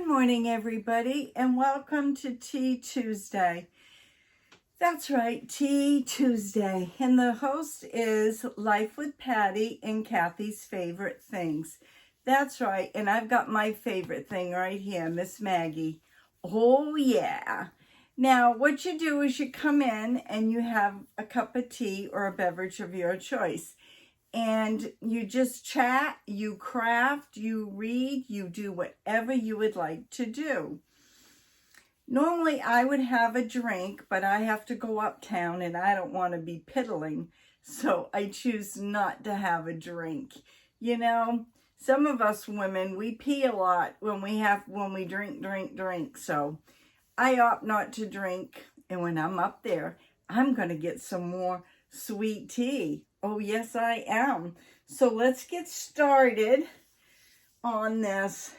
Good morning, everybody, and welcome to Tea Tuesday. That's right, Tea Tuesday. And the host is Life with Patti and Kathy's Favorite Things. That's right, and I've got my favorite thing right here, Miss Maggie. Oh, yeah. Now, what you do is you come in and you have a cup of tea or a beverage of your choice. And you just chat, you craft, you read, you do whatever you would like to do. Normally I would have a drink, but I have to go uptown and I don't want to be piddling. So I choose not to have a drink. You know, some of us women, we pee a lot when we drink. So I opt not to drink. And when I'm up there, I'm going to get some more sweet tea. Oh, yes, I am. So let's get started on this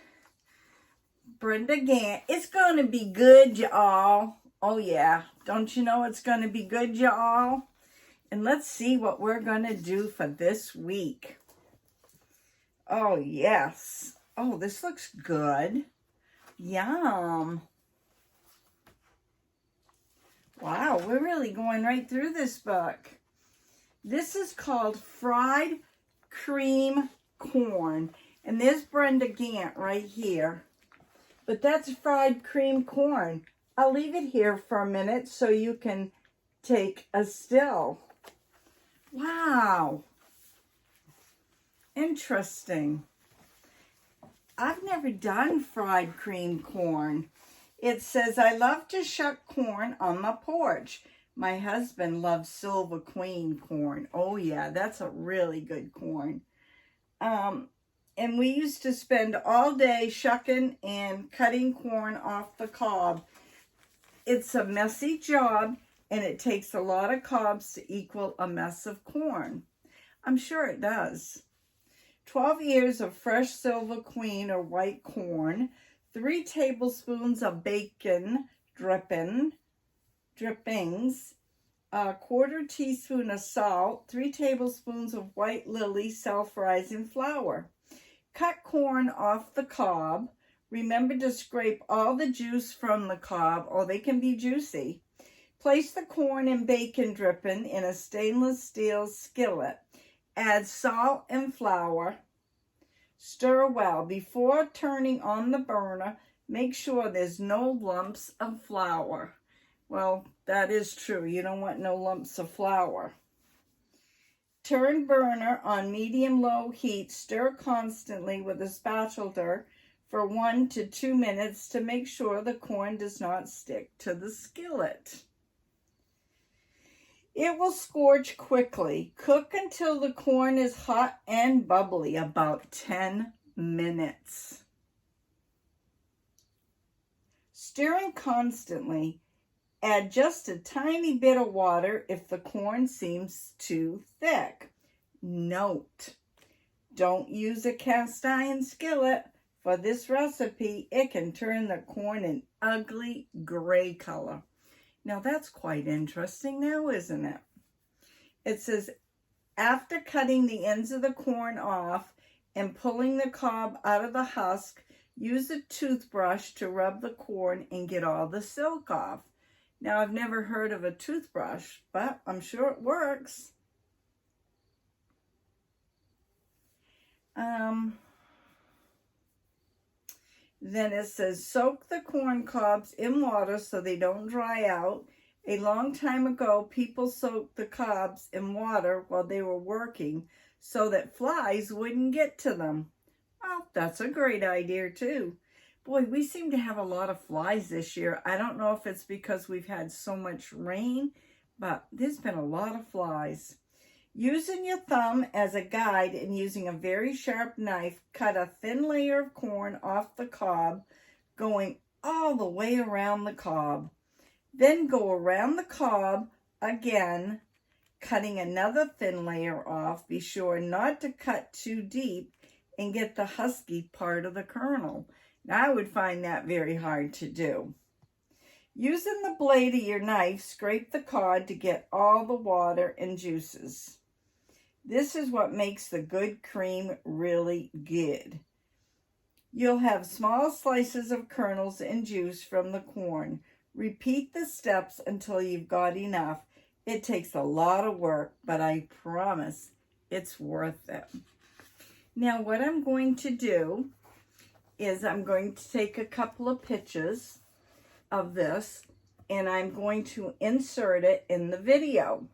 Brenda Ganett. It's going to be good, y'all. Oh, yeah. Don't you know it's going to be good, y'all? And let's see what we're going to do for this week. Oh, yes. Oh, this looks good. Yum. Wow, we're really going right through this book. This is called Fried Cream Corn. And there's Brenda Ganett right here. But that's fried cream corn. I'll leave it here for a minute so you can take a still. Wow. Interesting. I've never done fried cream corn. It says, I love to shuck corn on my porch. My husband loves Silver Queen corn. Oh, yeah, that's a really good corn. And we used to spend all day shucking and cutting corn off the cob. It's a messy job, and it takes a lot of cobs to equal a mess of corn. I'm sure it does. 12 ears of fresh Silver Queen or white corn, 3 tablespoons of bacon drippings, a 1/4 teaspoon of salt, 3 tablespoons of white lily self-rising flour. Cut corn off the cob. Remember to scrape all the juice from the cob, or they can be juicy. Place the corn and bacon dripping in a stainless steel skillet. Add salt and flour. Stir well. Before turning on the burner, make sure there's no lumps of flour. Well, that is true. You don't want no lumps of flour. Turn burner on medium-low heat. Stir constantly with a spatula for 1 to 2 minutes to make sure the corn does not stick to the skillet. It will scorch quickly. Cook until the corn is hot and bubbly, about 10 minutes. Stirring constantly. Add just a tiny bit of water if the corn seems too thick. Note, don't use a cast iron skillet. For this recipe, it can turn the corn an ugly gray color. Now that's quite interesting now, isn't it? It says, after cutting the ends of the corn off and pulling the cob out of the husk, use a toothbrush to rub the corn and get all the silk off. Now, I've never heard of a toothbrush, but I'm sure it works. Then it says, soak the corn cobs in water so they don't dry out. A long time ago, people soaked the cobs in water while they were working so that flies wouldn't get to them. Oh, that's a great idea, too. Boy, we seem to have a lot of flies this year. I don't know if it's because we've had so much rain, but there's been a lot of flies. Using your thumb as a guide and using a very sharp knife, cut a thin layer of corn off the cob, going all the way around the cob. Then go around the cob again, cutting another thin layer off. Be sure not to cut too deep and get the husky part of the kernel. Now, I would find that very hard to do. Using the blade of your knife, scrape the cod to get all the water and juices. This is what makes the good cream really good. You'll have small slices of kernels and juice from the corn. Repeat the steps until you've got enough. It takes a lot of work, but I promise it's worth it. Now what I'm going to do is I'm going to take a couple of pictures of this and I'm going to insert it in the video.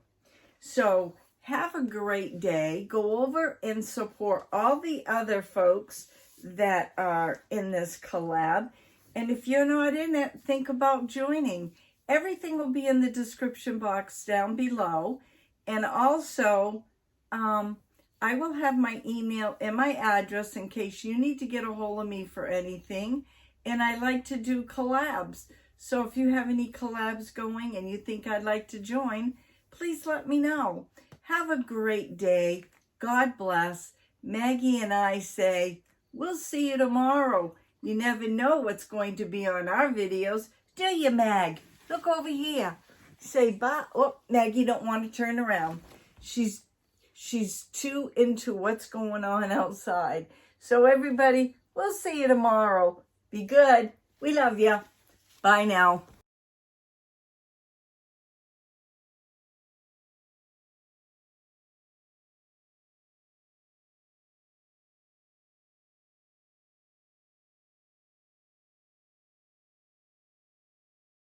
So have a great day. Go over and support all the other folks that are in this collab. And if you're not in it, think about joining. Everything will be in the description box down below. And also, I will have my email and my address in case you need to get a hold of me for anything. And I like to do collabs. So if you have any collabs going and you think I'd like to join, please let me know. Have a great day. God bless. Maggie and I say, we'll see you tomorrow. You never know what's going to be on our videos. Do you, Mag? Look over here. Say bye. Oh, Maggie don't want to turn around. She's too into what's going on outside. So everybody, we'll see you tomorrow. Be good. We love you. Bye now.